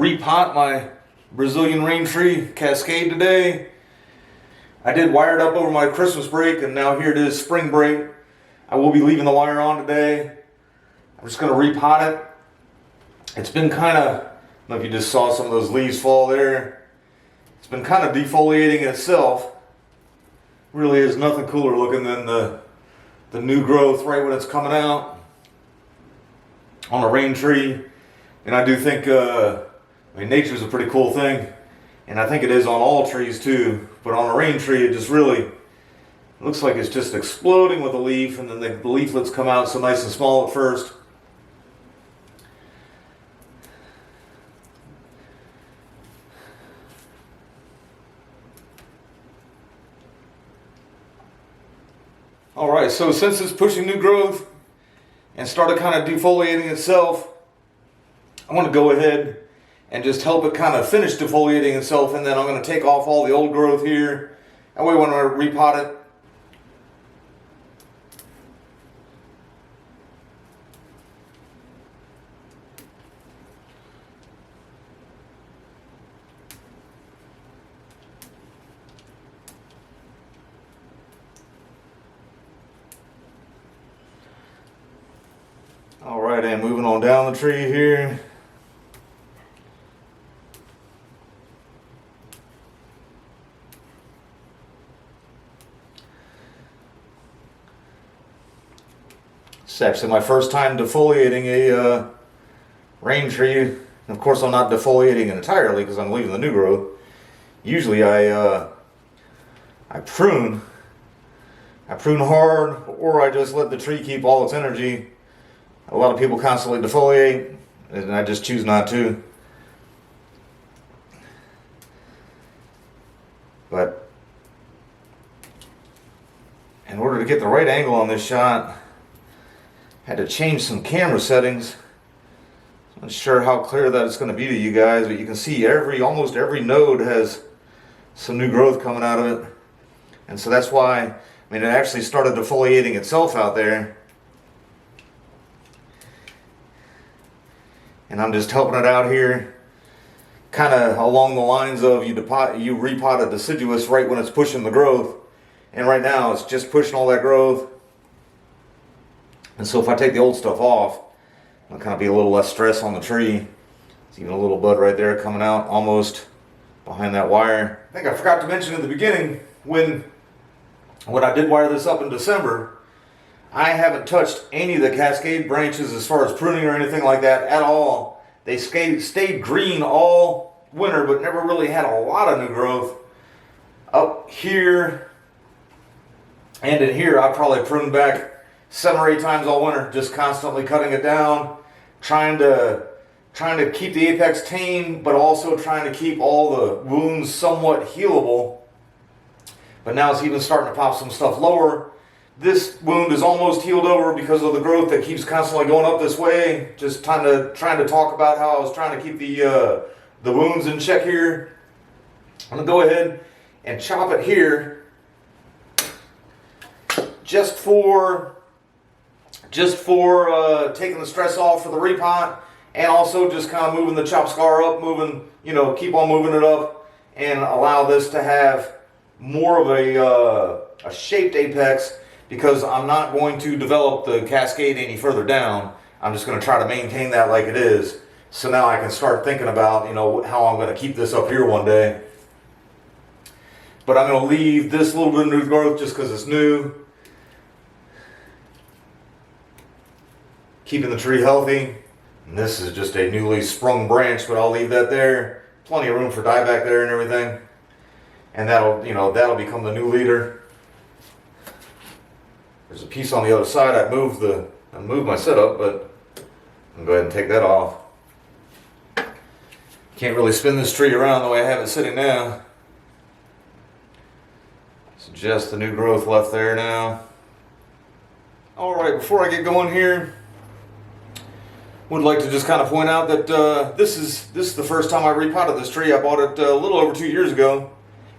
repot my Brazilian rain tree Cascade today. I did wire it up over my Christmas break, and now here it is spring break. I will be leaving the wire on today. I'm just going to repot it. It's been kind of, I don't know if you just saw some of those leaves fall there. It's been kind of defoliating itself. Really is nothing cooler looking than the new growth right when it's coming out on a rain tree. And I do think, nature's a pretty cool thing, and I think it is on all trees too, but on a rain tree it just really looks like it's just exploding with a leaf, and then the leaflets come out so nice and small at first. Alright, so since it's pushing new growth and started kind of defoliating itself, I want to go ahead and just help it kind of finish defoliating itself, and then I'm going to take off all the old growth here. That way when I repot it, alright, and moving on down the tree here. It's actually my first time defoliating a rain tree. Of course, I'm not defoliating it entirely because I'm leaving the new growth. Usually I prune. I prune hard, or I just let the tree keep all its energy. A lot of people constantly defoliate, and I just choose not to. But in order to get the right angle on this shot, had to change some camera settings. I'm not sure how clear that it's going to be to you guys, but you can see almost every node has some new growth coming out of it. And so that's why, it actually started defoliating itself out there. And I'm just helping it out here, kind of along the lines of you repot a deciduous right when it's pushing the growth. And right now it's just pushing all that growth. And so if I take the old stuff off, it'll kind of be a little less stress on the tree. There's even a little bud right there coming out almost behind that wire. I think I forgot to mention in the beginning, when I did wire this up in December, I haven't touched any of the Cascade branches as far as pruning or anything like that at all. They stayed green all winter, but never really had a lot of new growth. Up here and in here, I probably pruned back 7 or 8 times all winter, just constantly cutting it down, trying to keep the apex tame, but also trying to keep all the wounds somewhat healable. But now it's even starting to pop some stuff lower. This wound is almost healed over because of the growth that keeps constantly going up this way. Just trying to talk about how I was trying to keep the wounds in check here. I'm gonna go ahead and chop it here, just for taking the stress off for the repot, and also just kind of moving the chop scar up, keep on moving it up, and allow this to have more of a shaped apex, because I'm not going to develop the Cascade any further down. I'm just going to try to maintain that like it is. So now I can start thinking about, how I'm going to keep this up here one day. But I'm going to leave this little bit of new growth just because it's new. Keeping the tree healthy. And this is just a newly sprung branch, but I'll leave that there. Plenty of room for dieback there and everything. And that'll become the new leader. There's a piece on the other side. I moved my setup, but I'll go ahead and take that off. Can't really spin this tree around the way I have it sitting now. It's just the new growth left there now. Alright, before I get going here, would like to just kind of point out that this is the first time I repotted this tree. I bought it a little over 2 years ago.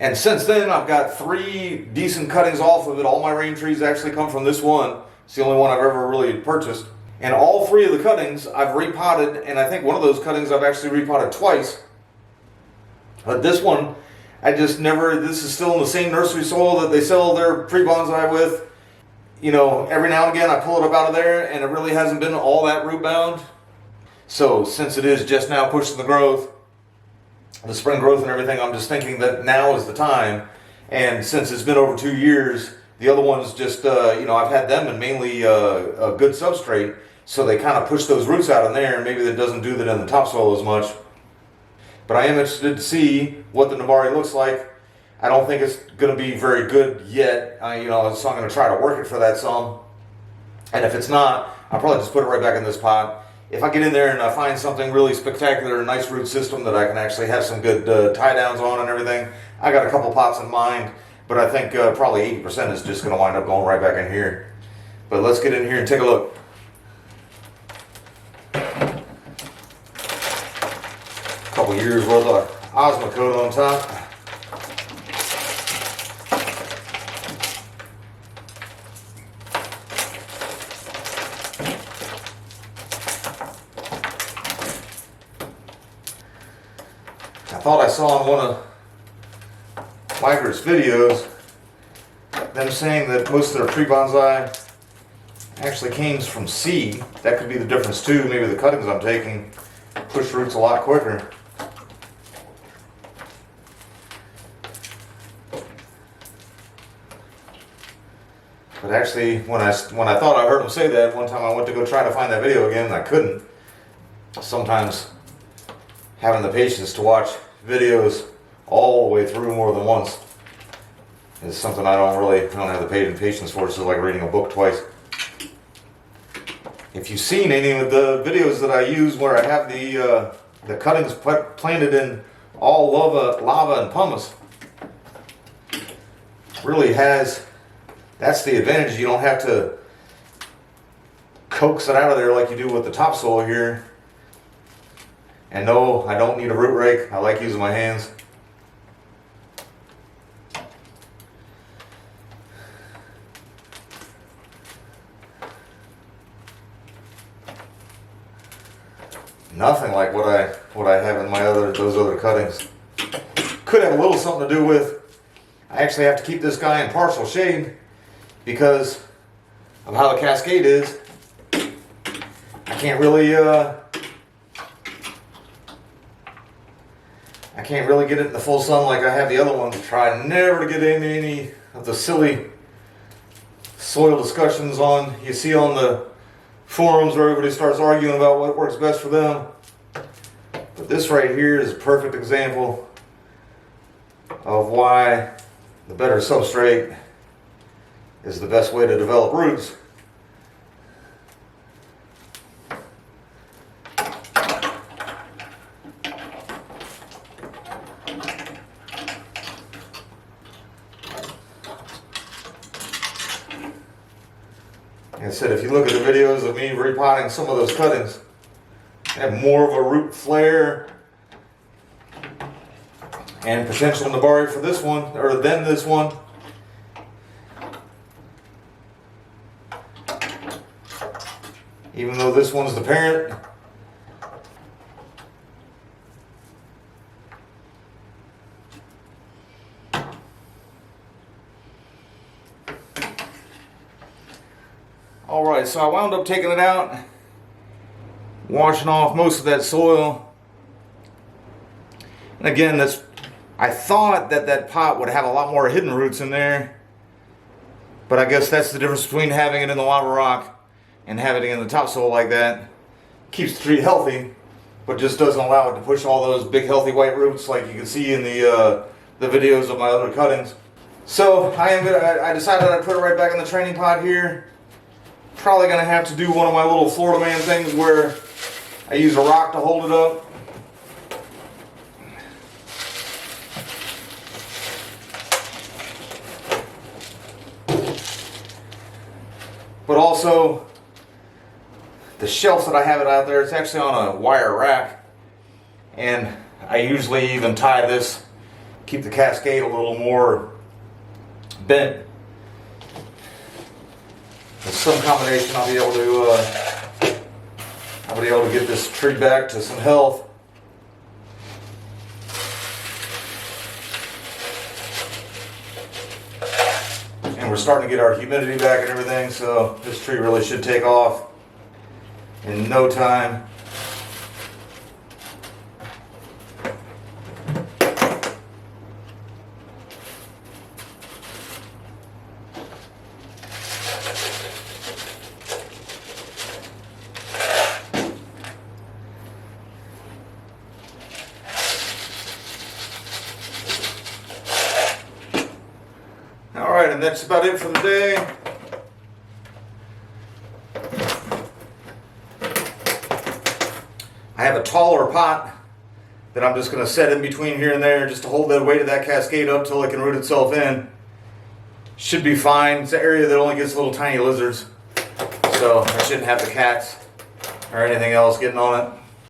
And since then, I've got 3 decent cuttings off of it. All my rain trees actually come from this one. It's the only one I've ever really purchased. And all 3 of the cuttings I've repotted, and I think one of those cuttings I've actually repotted twice. But this one, I just never, this is still in the same nursery soil that they sell their pre-bonsai with. You know, every now and again I pull it up out of there and it really hasn't been all that root bound. So since it is just now pushing the growth, the spring growth and everything, I'm just thinking that now is the time. And since it's been over 2 years, the other ones just, you know, I've had them in mainly a good substrate. So they kind of push those roots out in there, and maybe that doesn't do that in the topsoil as much. But I am interested to see what the Nebari looks like. I don't think it's going to be very good yet, you know, so I'm going to try to work it for that some. And if it's not, I'll probably just put it right back in this pot. If I get in there and I find something really spectacular, a nice root system that I can actually have some good tie downs on and everything, I got a couple pots in mind, but I think probably 80% is just going to wind up going right back in here. But let's get in here and take a look. Couple years worth of Osmocote on top. I thought I saw in one of Miker's videos them saying that most of their pre-bonsai actually came from seed. That could be the difference too. Maybe the cuttings I'm taking push roots a lot quicker. But actually, when I thought I heard him say that, one time I went to go try to find that video again and I couldn't. Sometimes having the patience to watch videos all the way through more than once is something I don't have the patience for. It's just like reading a book twice. If you've seen any of the videos that I use where I have the cuttings planted in all lava and pumice, really has. That's the advantage. You don't have to coax it out of there like you do with the topsoil here. And no, I don't need a root rake. I like using my hands. Nothing like what I have in my those other cuttings. Could have a little something to do with I actually have to keep this guy in partial shade because of how the Cascade is. I can't really get it in the full sun like I have the other ones. Try never to get into any of the silly soil discussions you see on the forums where everybody starts arguing about what works best for them. But this right here is a perfect example of why the better substrate is the best way to develop roots. Like I said, if you look at the videos of me repotting some of those cuttings, they have more of a root flare and potential Nebari for this one, or than this one. Even though this one's the parent. Alright, so I wound up taking it out, washing off most of that soil. And again, I thought that pot would have a lot more hidden roots in there, but I guess that's the difference between having it in the lava rock and having it in the topsoil like that. Keeps the tree healthy, but just doesn't allow it to push all those big healthy white roots like you can see in the videos of my other cuttings. So I decided I'd put it right back in the training pot here. Probably gonna have to do one of my little Florida man things where I use a rock to hold it up. But also, the shelf that I have it out there, it's actually on a wire rack. And I usually even tie this, keep the Cascade a little more bent. With some combination I'll be able to I'll be able to get this tree back to some health. And we're starting to get our humidity back and everything, so this tree really should take off in no time. Alright, and that's about it for the day. I have a taller pot that I'm just going to set in between here and there just to hold the weight of that Cascade up till it can root itself in. Should be fine. It's an area that only gets little tiny lizards, so I shouldn't have the cats or anything else getting on it.